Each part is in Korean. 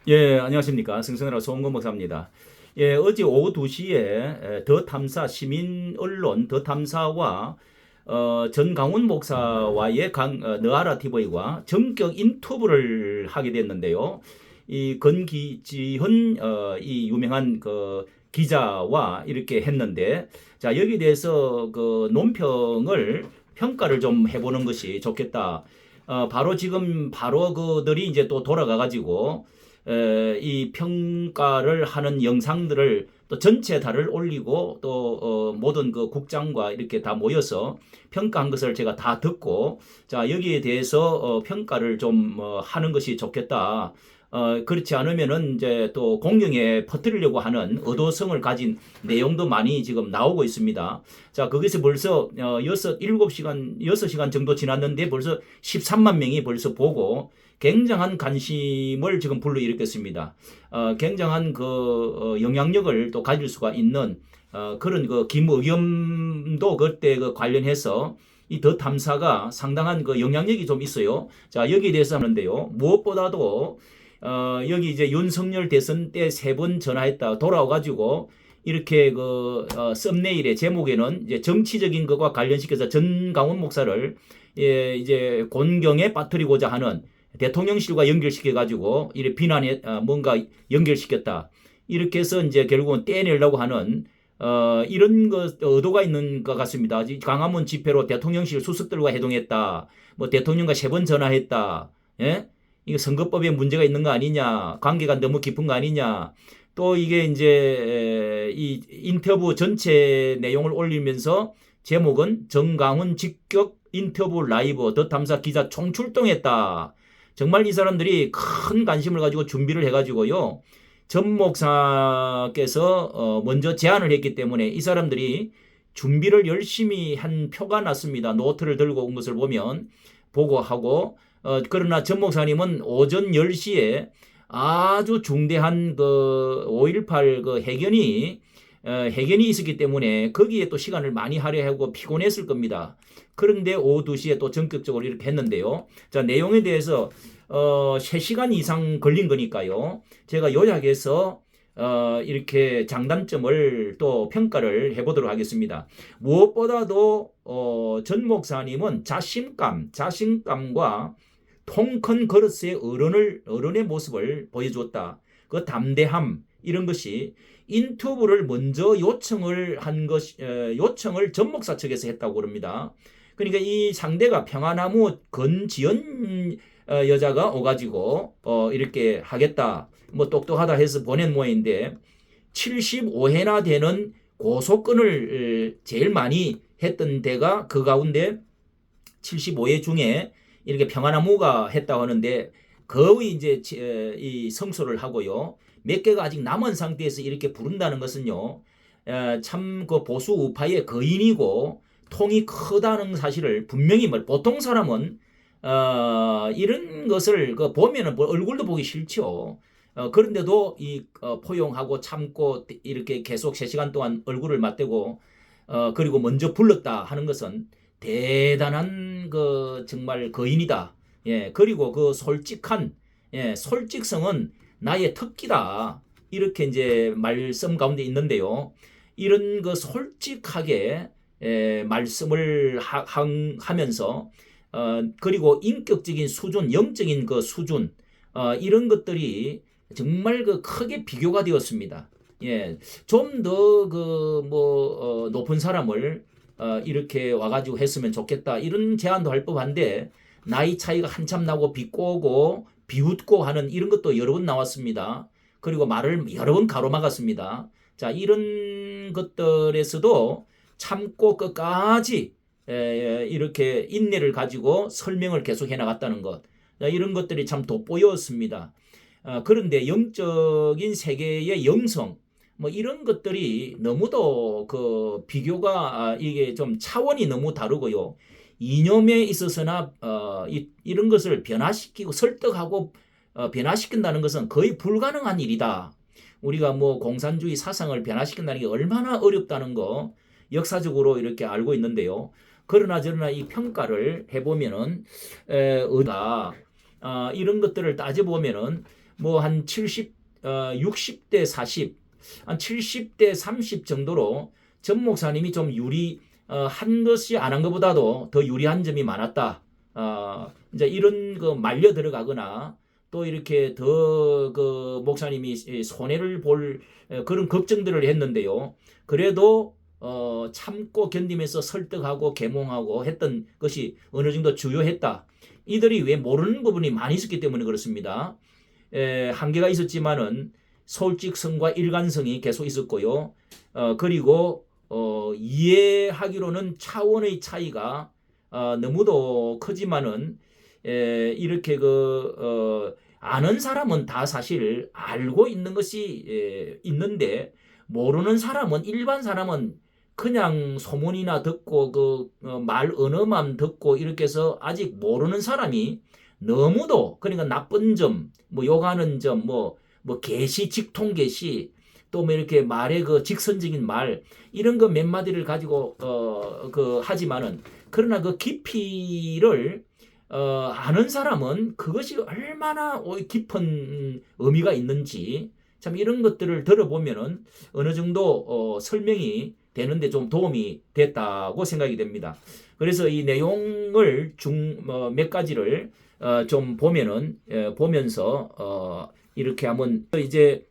예, 안녕하십니까. 승선이라 송은건 목사입니다. 예, 어제 오후 2시에 더 탐사 시민 언론 더 탐사와 전강훈 목사와의 너아라 TV와 전격 인터뷰를 하게 됐는데요. 이 건기지현 이 유명한 그 기자와 이렇게 했는데, 자, 여기에 대해서 그 논평을 평가를 좀 해보는 것이 좋겠다. 바로 지금 바로 그들이 이제 또 돌아가 가지고 이 평가를 하는 영상들을 또 전체 다를 올리고 또 모든 그 국장과 이렇게 다 모여서 평가한 것을 제가 다 듣고, 자, 여기에 대해서 평가를 좀 하는 것이 좋겠다. 그렇지 않으면은 이제 또 공경에 퍼뜨리려고 하는 의도성을 가진 내용도 많이 지금 나오고 있습니다. 자, 거기서 벌써 6시간 정도 지났는데 벌써 13만 명이 벌써 보고 굉장한 관심을 지금 불러일으켰습니다. 굉장한 그 영향력을 또 가질 수가 있는 그런 그 김의겸도 그때 그 관련해서 이 더 탐사가 상당한 그 영향력이 좀 있어요. 자, 여기에 대해서 하는데요. 무엇보다도 여기 이제 윤석열 대선 때 3번 전화했다 돌아와가지고 이렇게 그 썸네일의 제목에는 이제 정치적인 것과 관련시켜서 전강훈 목사를 이제 곤경에 빠뜨리고자 하는 대통령실과 연결시켜가지고 이렇게 비난에 뭔가 연결시켰다. 이렇게 해서 이제 결국은 떼내려고 하는 이런 것 의도가 있는 것 같습니다. 광화문 집회로 대통령실 수석들과 회동했다. 뭐 대통령과 3번 전화했다. 예? 이거 선거법에 문제가 있는 거 아니냐? 관계가 너무 깊은 거 아니냐? 또 이게 이제 이 인터뷰 전체 내용을 올리면서 제목은 정강훈 직격 인터뷰 라이브 더 탐사 기자 총출동했다. 정말 이 사람들이 큰 관심을 가지고 준비를 해가지고요. 전 목사께서 먼저 제안을 했기 때문에 이 사람들이 준비를 열심히 한 표가 났습니다. 노트를 들고 온 것을 보면 보고하고, 그러나 전 목사님은 오전 10시에 아주 중대한 그 5.18 그 해견이 있었기 때문에 거기에 또 시간을 많이 할애하고 피곤했을 겁니다. 그런데 오후 2시에 또 전격적으로 이렇게 했는데요. 자, 내용에 대해서 3시간 이상 걸린 거니까요. 제가 요약해서 이렇게 장단점을 또 평가를 해보도록 하겠습니다. 무엇보다도 전 목사님은 자신감과 통 큰 그릇의 어른의 모습을 보여줬다. 그 담대함 이런 것이 인터뷰를 먼저 요청을 전 목사 측에서 했다고 그럽니다. 그러니까 이 상대가 평화나무 건지연 여자가 오가지고 이렇게 하겠다. 뭐 똑똑하다 해서 보낸 모양인데 75회나 되는 고소건을 제일 많이 했던 데가 그 가운데 75회 중에 이렇게 평화나무가 했다고 하는데 거의 이제 이 성소를 하고요. 몇 개가 아직 남은 상태에서 이렇게 부른다는 것은요. 참 그 보수 우파의 거인이고 통이 크다는 사실을 분명히 보통 사람은 이런 것을 그 보면은 얼굴도 보기 싫죠. 그런데도 이 포용하고 참고 이렇게 계속 3시간 동안 얼굴을 맞대고 그리고 먼저 불렀다 하는 것은 대단한 그 정말 거인이다. 예, 그리고 그 솔직성은 나의 특기다. 이렇게 이제 말씀 가운데 있는데요. 이런 그 솔직하게 말씀을 하면서 그리고 인격적인 수준, 영적인 그 수준 이런 것들이 정말 그 크게 비교가 되었습니다. 예, 좀 더 그 뭐 높은 사람을 이렇게 와가지고 했으면 좋겠다 이런 제안도 할 법한데 나이 차이가 한참 나고 비꼬고 비웃고 하는 이런 것도 여러 번 나왔습니다. 그리고 말을 여러 번 가로막았습니다. 자, 이런 것들에서도 참고 끝까지 이렇게 인내를 가지고 설명을 계속해 나갔다는 것. 이런 것들이 참 돋보였습니다. 그런데 영적인 세계의 영성, 뭐 이런 것들이 너무도 그 비교가 이게 좀 차원이 너무 다르고요. 이념에 있어서나 이런 것을 변화시키고 설득하고 변화시킨다는 것은 거의 불가능한 일이다. 우리가 뭐 공산주의 사상을 변화시킨다는 게 얼마나 어렵다는 거 역사적으로 이렇게 알고 있는데요. 그러나 저러나 이 평가를 해보면은 의가 이런 것들을 따져보면은 뭐 한 60대 40, 한 70대 30 정도로 전 목사님이 좀 한 것이 안 한 것보다도 더 유리한 점이 많았다. 이제 이런 그 말려 들어가거나 또 이렇게 더 그 목사님이 손해를 볼 그런 걱정들을 했는데요. 그래도 참고 견디면서 설득하고 계몽하고 했던 것이 어느 정도 주요했다. 이들이 왜 모르는 부분이 많이 있었기 때문에 그렇습니다. 한계가 있었지만은 솔직성과 일관성이 계속 있었고요. 그리고 이해하기로는 차원의 차이가 너무도 크지만은 이렇게 아는 사람은 다 사실 알고 있는 것이 있는데 모르는 사람은 일반 사람은 그냥 소문이나 듣고 말 언어만 듣고 이렇게 해서 아직 모르는 사람이 너무도 그러니까 나쁜 점, 뭐 욕하는 점, 뭐 계시 직통 계시 또 뭐 이렇게 말의 그 직선적인 말 이런 거 몇 마디를 가지고 하지만은 그러나 그 깊이를 아는 사람은 그것이 얼마나 깊은 의미가 있는지 참 이런 것들을 들어보면은 어느 정도 설명이 되는데 좀 도움이 됐다고 생각이 됩니다. 그래서 이 내용을 몇 가지를 좀 보면서 이렇게 한번 이제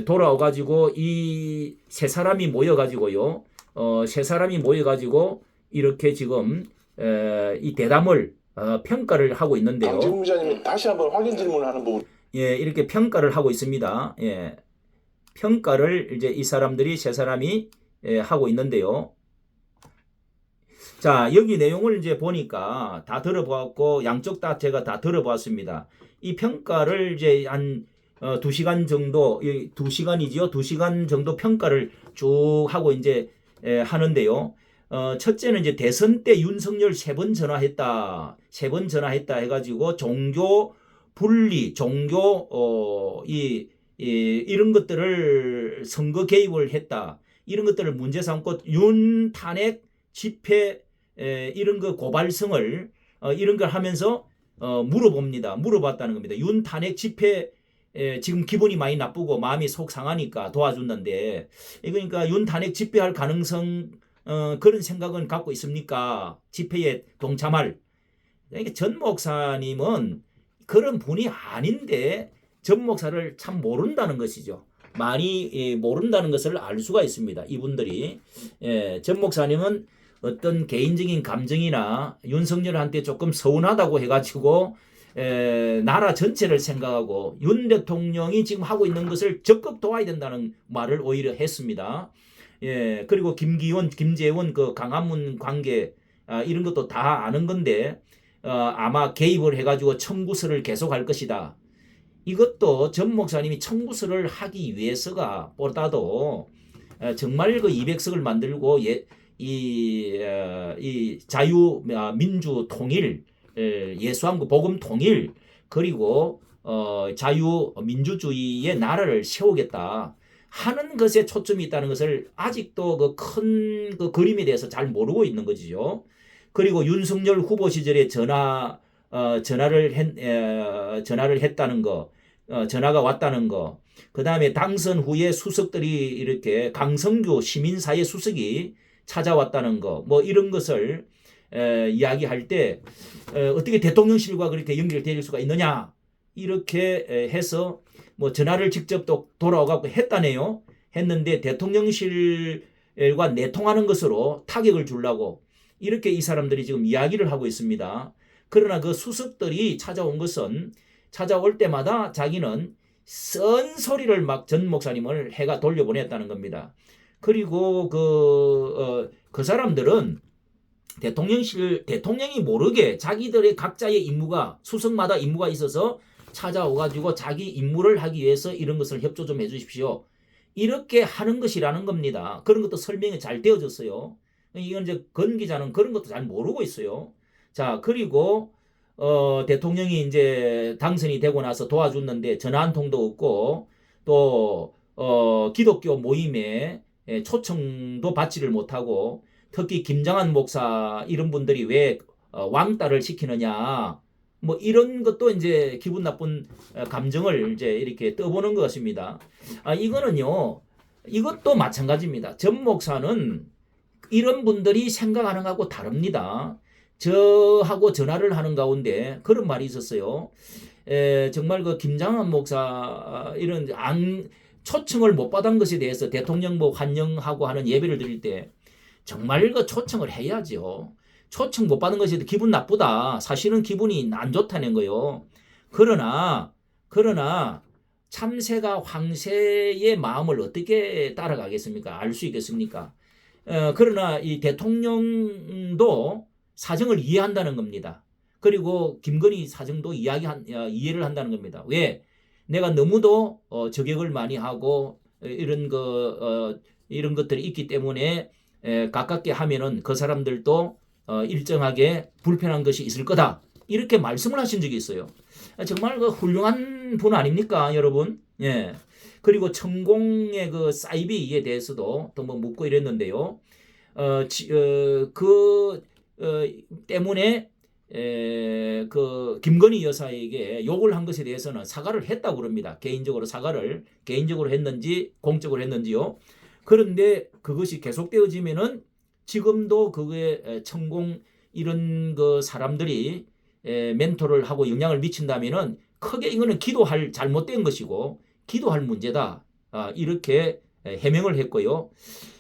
돌아와 가지고 이 세 사람이 모여 가지고요. 세 사람이 모여 가지고 이렇게 지금 이 대담을 평가를 하고 있는데요. 강지훈 기자님이 다시 한번 확인 질문을 하는 부분. 예, 이렇게 평가를 하고 있습니다. 예. 평가를 이제 이 사람들이 세 사람이 하고 있는데요. 자, 여기 내용을 이제 보니까 다 들어보았고 양쪽 다 제가 다 들어보았습니다. 이 평가를 이제 한 2시간 정도, 2시간이지요. 2시간 정도 평가를 쭉 하고 이제 하는데요. 첫째는 이제 대선 때 윤석열 3번 전화했다. 3번 전화했다 해가지고 종교 분리, 종교, 이런 것들을 선거 개입을 했다. 이런 것들을 문제 삼고 윤 탄핵 집회, 이런 거 고발성을, 이런 걸 하면서, 물어봅니다. 물어봤다는 겁니다. 윤 탄핵 집회, 지금 기분이 많이 나쁘고 마음이 속 상하니까 도와줬는데, 그러니까 윤 탄핵 집회할 가능성, 그런 생각은 갖고 있습니까? 집회에 동참할. 그러니까 전 목사님은 그런 분이 아닌데 전 목사를 참 모른다는 것이죠. 많이 모른다는 것을 알 수가 있습니다. 이분들이. 전 목사님은 어떤 개인적인 감정이나 윤석열한테 조금 서운하다고 해가지고 나라 전체를 생각하고 윤 대통령이 지금 하고 있는 것을 적극 도와야 된다는 말을 오히려 했습니다. 그리고 김기원, 김재원 그 강화문 관계 이런 것도 다 아는 건데 아마 개입을 해가지고 청구서를 계속할 것이다. 이것도 전 목사님이 청구서를 하기 위해서가 보다도 정말 그 200석을 만들고 이 자유민주 통일, 예수한국 복음 통일 그리고 자유민주주의의 나라를 세우겠다 하는 것에 초점이 있다는 것을 아직도 그 큰 그 그림에 대해서 잘 모르고 있는 거지요. 그리고 윤석열 후보 시절에 전화를 했다는 거, 전화가 왔다는 거, 그 다음에 당선 후에 수석들이 이렇게 강성규 시민사회 수석이 찾아왔다는 거, 뭐 이런 것을 이야기할 때 어떻게 대통령실과 그렇게 연결될 수가 있느냐 이렇게 해서 뭐 전화를 직접 또 돌아와갖고 했다네요. 했는데 대통령실과 내통하는 것으로 타격을 주려고 이렇게 이 사람들이 지금 이야기를 하고 있습니다. 그러나 그 수석들이 찾아올 때마다 자기는 쓴 소리를 막 전 목사님을 해가 돌려보냈다는 겁니다. 그리고 그 사람들은 대통령이 모르게 자기들의 각자의 임무가 수석마다 임무가 있어서 찾아오가지고 자기 임무를 하기 위해서 이런 것을 협조 좀 해주십시오. 이렇게 하는 것이라는 겁니다. 그런 것도 설명이 잘 되어졌어요. 이건 이제 건 기자는 그런 것도 잘 모르고 있어요. 자, 그리고 대통령이 이제 당선이 되고 나서 도와줬는데 전화 한 통도 없고 또 기독교 모임에 초청도 받지를 못하고 특히 김장한 목사 이런 분들이 왜 왕따를 시키느냐 뭐 이런 것도 이제 기분 나쁜 감정을 이제 이렇게 떠보는 것 같습니다. 이거는요, 이것도 마찬가지입니다. 전 목사는 이런 분들이 생각하는 거하고 다릅니다. 저하고 전화를 하는 가운데 그런 말이 있었어요. 정말 그 김장한 목사 이런 초청을 못 받은 것에 대해서 대통령 뭐 환영하고 하는 예배를 드릴 때 정말 그 초청을 해야죠. 초청 못 받은 것에 대해서 기분 나쁘다. 사실은 기분이 안 좋다는 거요. 그러나 참새가 황새의 마음을 어떻게 따라가겠습니까? 알 수 있겠습니까? 그러나 이 대통령도 사정을 이해한다는 겁니다. 그리고 김건희 사정도 이해를 한다는 겁니다. 왜? 내가 너무도 저격을 많이 하고 이런 이런 것들이 있기 때문에 가깝게 하면은 그 사람들도 일정하게 불편한 것이 있을 거다. 이렇게 말씀을 하신 적이 있어요. 정말 그 훌륭한 분 아닙니까, 여러분? 예. 그리고 천공의 그 사이비에 대해서도 또 뭐 묻고 이랬는데요. 때문에 그 김건희 여사에게 욕을 한 것에 대해서는 사과를 했다고 그럽니다. 개인적으로 했는지 공적으로 했는지요. 그런데 그것이 계속되어지면은 지금도 그게 천공 이런 그 사람들이 멘토를 하고 영향을 미친다면은 크게 이거는 기도할 잘못된 것이고 기도할 문제다. 이렇게 해명을 했고요.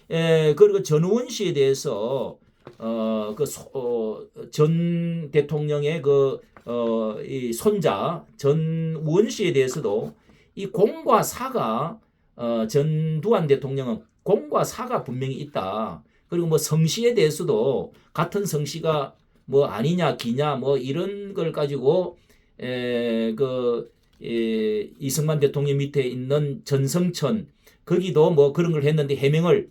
그리고 전우원 씨에 대해서 전 대통령의 이 손자 전우원 씨에 대해서도 이 공과 사가 전두환 대통령은 공과 사가 분명히 있다. 그리고 뭐 성씨에 대해서도 같은 성씨가 뭐 아니냐 기냐 뭐 이런 걸 가지고 이승만 대통령 밑에 있는 전성천 거기도 뭐 그런 걸 했는데 해명을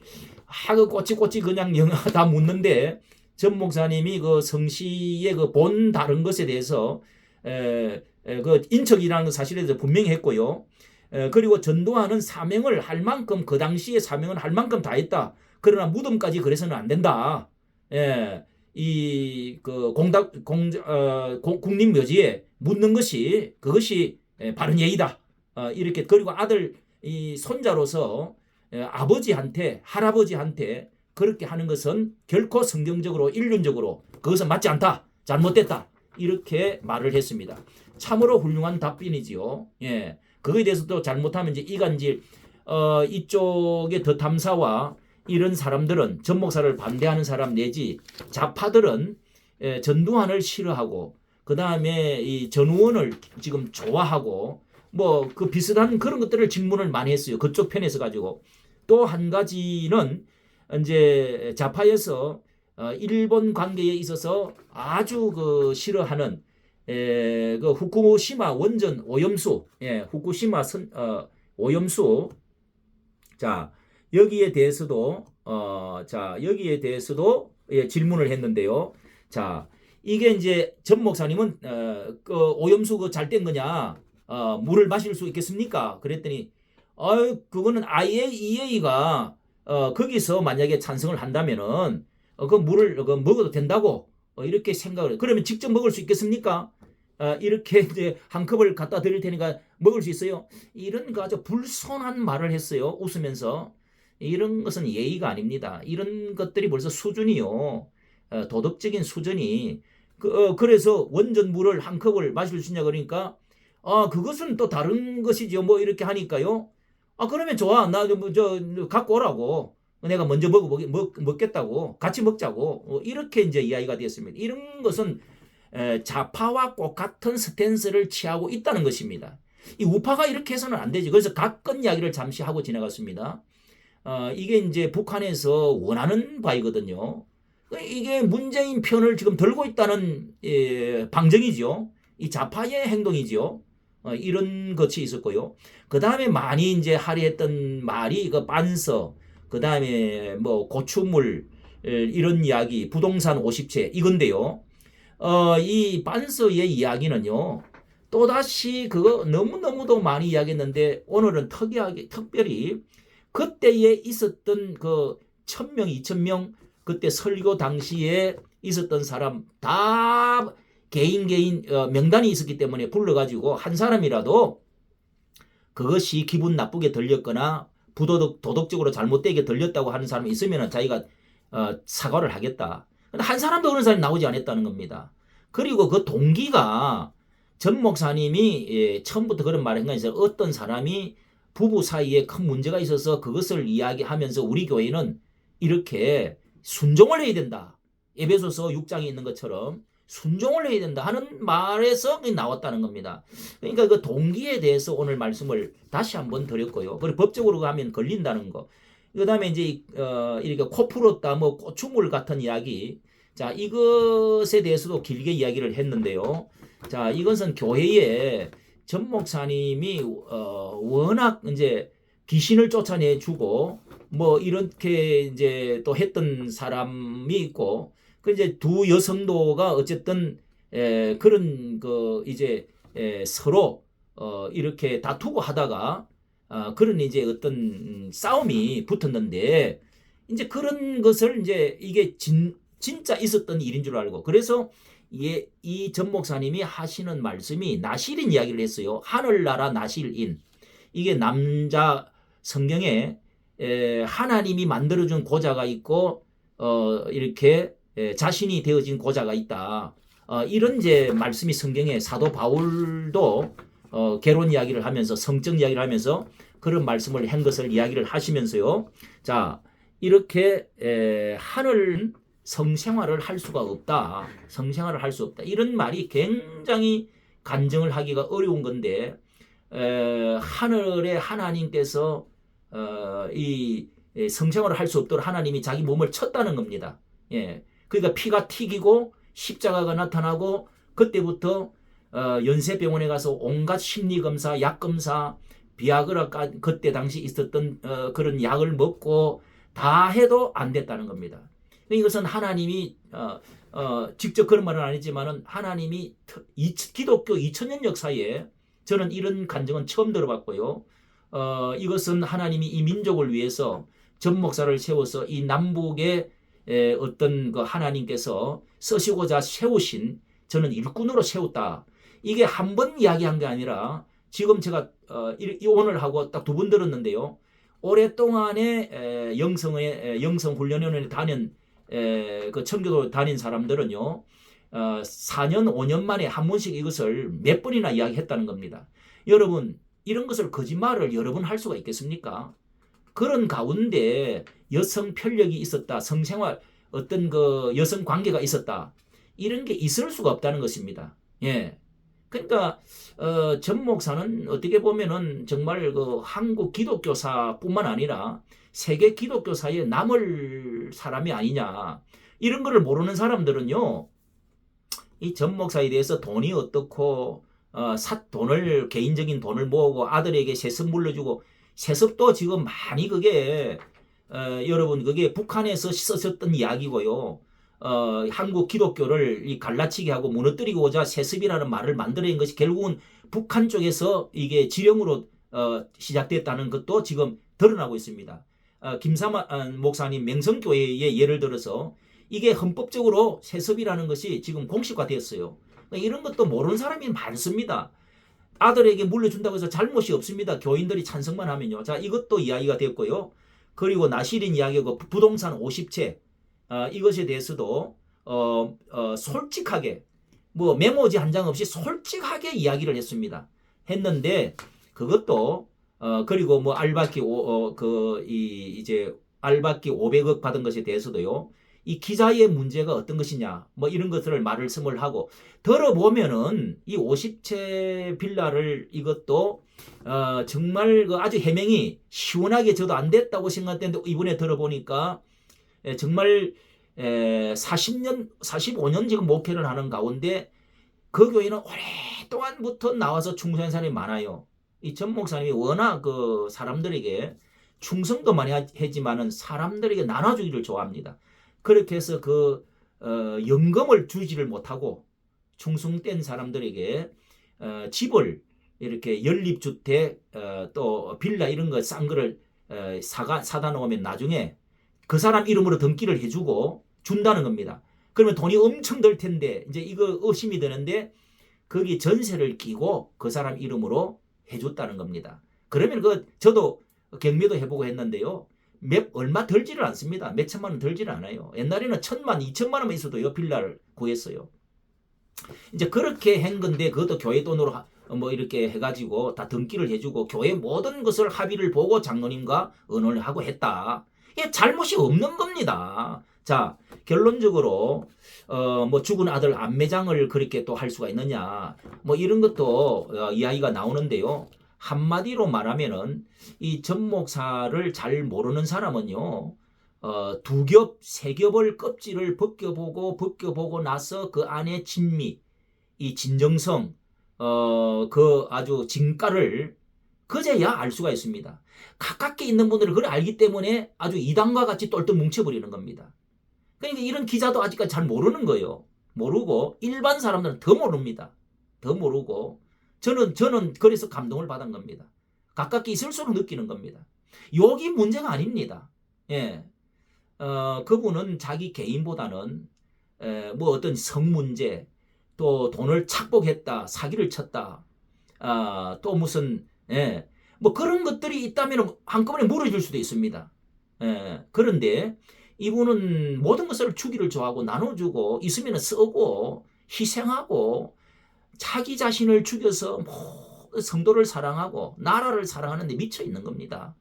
그 꼬치꼬치 그냥 다 묻는데 전 목사님이 그 성씨의 그 본 다른 것에 대해서 그 인척이라는 사실에 대해서 분명히 했고요. 그리고 전두환은 사명을 할 만큼 그 당시에 사명을 할 만큼 다 했다. 그러나 무덤까지 그래서는 안 된다. 국립묘지에 묻는 것이 그것이 바른 예의다. 이렇게 그리고 아들 이 손자로서 아버지한테 할아버지한테 그렇게 하는 것은 결코 성경적으로 인륜적으로 그것은 맞지 않다. 잘못됐다. 이렇게 말을 했습니다. 참으로 훌륭한 답변이지요. 예. 그거에 대해서도 잘못하면 이제 이간질 이쪽의 더 탐사와 이런 사람들은 전 목사를 반대하는 사람 내지 좌파들은 전두환을 싫어하고 그 다음에 이 전우원을 지금 좋아하고 뭐 그 비슷한 그런 것들을 질문을 많이 했어요. 그쪽 편에서 가지고 또 한 가지는 이제 좌파에서 일본 관계에 있어서 아주 그 싫어하는 그 후쿠시마 원전 오염수, 후쿠시마 오염수. 자, 여기에 대해서도 질문을 했는데요. 자, 이게 이제 전 목사님은 그 오염수 잘 된 거냐? 물을 마실 수 있겠습니까? 그랬더니 그거는 IAEA가 거기서 만약에 찬성을 한다면은 그 물을 먹어도 된다고 이렇게 생각을 해요. 그러면 직접 먹을 수 있겠습니까? 이렇게 이제 한 컵을 갖다 드릴 테니까 먹을 수 있어요. 이런 아주 불손한 말을 했어요. 웃으면서. 이런 것은 예의가 아닙니다. 이런 것들이 벌써 수준이요. 도덕적인 수준이 그래서 원전 물을 한 컵을 마실 수 있냐 그러니까 그것은 또 다른 것이죠. 뭐 이렇게 하니까요. 그러면 좋아. 나 갖고 오라고. 내가 먼저 먹겠다고. 같이 먹자고. 이렇게 이제 이야기가 되었습니다. 이런 것은 좌파와 똑같은 스탠스를 취하고 있다는 것입니다. 이 우파가 이렇게 해서는 안 되지. 그래서 가끔 이야기를 잠시 하고 지나갔습니다. 이게 이제 북한에서 원하는 바이거든요. 이게 문재인 편을 지금 들고 있다는 방정이죠. 이 좌파의 행동이죠. 이런 것이 있었고요. 그 다음에 많이 이제 할애했던 말이 빤서, 그 다음에 뭐 고추물 이런 이야기, 부동산 50채 이건데요. 이 빤서의 이야기는요. 또다시 그거 너무너무도 많이 이야기했는데 오늘은 특별히 그때에 있었던 그 1000명, 2000명 그때 설교 당시에 있었던 사람 다 개인 명단이 있었기 때문에 불러가지고 한 사람이라도 그것이 기분 나쁘게 들렸거나 도덕적으로 잘못되게 들렸다고 하는 사람이 있으면 자기가 사과를 하겠다. 근데 한 사람도 그런 사람이 나오지 않았다는 겁니다. 그리고 그 동기가 전 목사님이 처음부터 그런 말을 한 건 있어요. 어떤 사람이 부부 사이에 큰 문제가 있어서 그것을 이야기하면서 우리 교회는 이렇게 순종을 해야 된다. 에베소서 6장에 있는 것처럼 순종을 해야 된다 하는 말에서 나왔다는 겁니다. 그러니까 그 동기에 대해서 오늘 말씀을 다시 한번 드렸고요. 그리고 법적으로 가면 걸린다는 거. 그 다음에 이제 이렇게 코 풀었다 뭐 고추물 같은 이야기. 자, 이것에 대해서도 길게 이야기를 했는데요. 자, 이것은 교회에 전 목사님이 워낙 이제 귀신을 쫓아내 주고 뭐 이렇게 이제 또 했던 사람이 있고 그 이제 두 여성도가 어쨌든 그런 그 이제 서로 이렇게 다투고 하다가 그런 이제 어떤 싸움이 붙었는데 이제 그런 것을 이제 이게 진짜 있었던 일인 줄 알고 그래서 이 전 목사님이 하시는 말씀이 나실인 이야기를 했어요. 하늘나라 나실인. 이게 남자 성경에 하나님이 만들어준 고자가 있고 이렇게 자신이 되어진 고자가 있다. 이런 이제 말씀이 성경에 사도 바울도 결혼 이야기를 하면서 성적 이야기를 하면서 그런 말씀을 한 것을 이야기를 하시면서요. 자, 이렇게 하늘은 성생활을 할 수가 없다. 성생활을 할 수 없다. 이런 말이 굉장히 간증을 하기가 어려운 건데 하늘의 하나님께서 이 성생활을 할 수 없도록 하나님이 자기 몸을 쳤다는 겁니다. 예. 그러니까 피가 튀기고 십자가가 나타나고 그때부터 연세병원에 가서 온갖 심리검사, 약검사, 비아그라 그때 당시 있었던 그런 약을 먹고 다 해도 안 됐다는 겁니다. 이것은 하나님이 직접 그런 말은 아니지만은 하나님이 기독교 2000년 역사에 저는 이런 간증은 처음 들어봤고요. 이것은 하나님이 이 민족을 위해서 전 목사를 세워서 이 남북의 어떤 그 하나님께서 쓰시고자 세우신 저는 일꾼으로 세웠다. 이게 한 번 이야기한 게 아니라 지금 제가 오늘 하고 딱 두 번 들었는데요. 오랫동안에 영성 훈련원에 다닌 그 청교도 다닌 사람들은요. 4년 5년 만에 한 번씩 이것을 몇 번이나 이야기했다는 겁니다. 여러분 이런 것을 거짓말을 여러 번 할 수가 있겠습니까? 그런 가운데 여성 편력이 있었다. 성생활 어떤 그 여성 관계가 있었다. 이런 게 있을 수가 없다는 것입니다. 예. 그러니까 전 목사는 어떻게 보면은 정말 그 한국 기독교사뿐만 아니라 세계 기독교사에 남을 사람이 아니냐. 이런 거를 모르는 사람들은요. 이 전 목사에 대해서 돈이 어떻고 돈을 개인적인 돈을 모으고 아들에게 세습 물려주고 세습도 지금 많이 그게 여러분 그게 북한에서 쓰셨던 이야기고요. 한국 기독교를 갈라치게 하고 무너뜨리고자 세습이라는 말을 만들어낸 것이 결국은 북한 쪽에서 이게 지령으로 시작됐다는 것도 지금 드러나고 있습니다. 김사만 목사님 명성교회의 예를 들어서 이게 헌법적으로 세습이라는 것이 지금 공식화되었어요. 이런 것도 모르는 사람이 많습니다. 아들에게 물려준다고 해서 잘못이 없습니다. 교인들이 찬성만 하면요. 자, 이것도 이야기가 됐고요. 그리고 나실인 이야기고 부동산 50채 이것에 대해서도 솔직하게 뭐 메모지 한 장 없이 솔직하게 이야기를 했습니다. 했는데 그것도 그리고 뭐 알바키 이제 알바키 500억 받은 것에 대해서도요. 이 기자의 문제가 어떤 것이냐 뭐 이런 것들을 말씀을 하고 들어보면은 이 50채 빌라를 이것도 정말 그 아주 해명이 시원하게 저도 안 됐다고 생각했는데 이번에 들어보니까 정말 40년 45년 지금 목회를 하는 가운데 그 교회는 오랫동안부터 나와서 충성한 사람이 많아요. 이 전 목사님이 워낙 그 사람들에게 충성도 많이 하지만은 사람들에게 나눠주기를 좋아합니다. 그렇게 해서 그 연금을 주지를 못하고 충성된 사람들에게 집을 이렇게 연립주택 또 빌라 이런 거 싼 거를 사다 놓으면 나중에 그 사람 이름으로 등기를 해주고 준다는 겁니다. 그러면 돈이 엄청 들 텐데 이제 이거 의심이 드는데 거기 전세를 끼고 그 사람 이름으로 해줬다는 겁니다. 그러면 저도 경매도 해보고 했는데요. 얼마 들지를 않습니다. 몇 천만 원 들지를 않아요. 옛날에는 1,000만, 2천만 원만 있어도 빌라를 구했어요. 이제 그렇게 한 건데 그것도 교회 돈으로 뭐 이렇게 해가지고 다 등기를 해주고 교회 모든 것을 합의를 보고 장로님과 의논을 하고 했다. 이게 잘못이 없는 겁니다. 자, 결론적으로 뭐 죽은 아들 안매장을 그렇게 또 할 수가 있느냐 뭐 이런 것도 이야기가 나오는데요. 한마디로 말하면은 이 전 목사를 잘 모르는 사람은요. 두 겹, 세 겹을 껍질을 벗겨보고 나서 그 안에 진미, 이 진정성, 그 아주 진가를 그제야 알 수가 있습니다. 가깝게 있는 분들은 그걸 알기 때문에 아주 이단과 같이 똘똘 뭉쳐버리는 겁니다. 그러니까 이런 기자도 아직까지 잘 모르는 거예요. 모르고 일반 사람들은 더 모릅니다. 더 모르고 저는 그래서 감동을 받은 겁니다. 가깝게 있을수록 느끼는 겁니다. 여기 문제가 아닙니다. 예. 그분은 자기 개인보다는 뭐 어떤 성 문제, 또 돈을 착복했다, 사기를 쳤다, 또 무슨 뭐 그런 것들이 있다면 한꺼번에 물어줄 수도 있습니다. 그런데 이분은 모든 것을 주기를 좋아하고 나눠주고 있으면 쓰고 희생하고 자기 자신을 죽여서 모든 성도를 사랑하고 나라를 사랑하는 데 미쳐 있는 겁니다.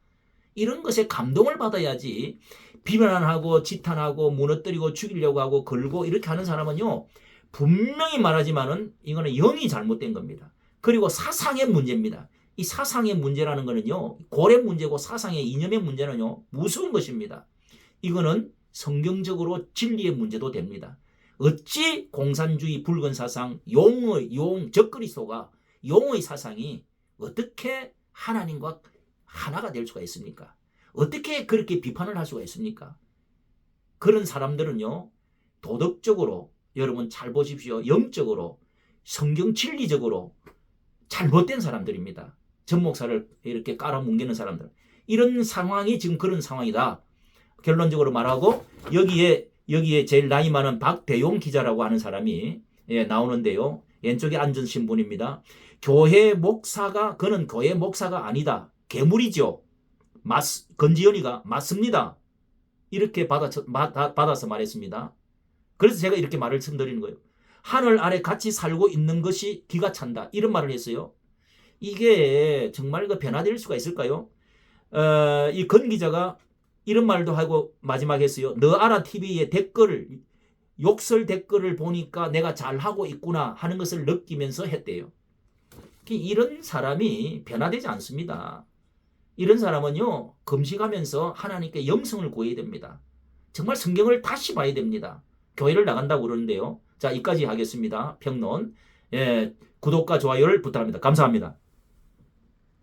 이런 것에 감동을 받아야지 비난하고 지탄하고 무너뜨리고 죽이려고 하고 걸고 이렇게 하는 사람은요. 분명히 말하지만은 이거는 영이 잘못된 겁니다. 그리고 사상의 문제입니다. 이 사상의 문제라는 거는요. 고래 문제고 사상의 이념의 문제는요. 무서운 것입니다. 이거는 성경적으로 진리의 문제도 됩니다. 어찌 공산주의 붉은 사상 적그리스도가 용의 사상이 어떻게 하나님과 하나가 될 수가 있습니까? 어떻게 그렇게 비판을 할 수가 있습니까? 그런 사람들은요. 도덕적으로 여러분 잘 보십시오. 영적으로 성경 진리적으로 잘못된 사람들입니다. 전 목사를 이렇게 깔아뭉개는 사람들. 이런 상황이 지금 그런 상황이다. 결론적으로 말하고 여기에 제일 나이 많은 박대용 기자라고 하는 사람이 나오는데요. 왼쪽에 앉은 신분입니다. 그는 교회 목사가 아니다. 괴물이죠. 건지연이가 맞습니다. 이렇게 받아서 말했습니다. 그래서 제가 이렇게 말을 드리는 거예요. 하늘 아래 같이 살고 있는 것이 기가 찬다. 이런 말을 했어요. 이게 정말 변화될 수가 있을까요? 이 건 기자가 이런 말도 하고 마지막에 했어요. 너 알아 TV의 욕설 댓글을 보니까 내가 잘하고 있구나 하는 것을 느끼면서 했대요. 이런 사람이 변화되지 않습니다. 이런 사람은요. 금식하면서 하나님께 영성을 구해야 됩니다. 정말 성경을 다시 봐야 됩니다. 교회를 나간다고 그러는데요. 자, 여기까지 하겠습니다. 평론. 구독과 좋아요를 부탁합니다. 감사합니다.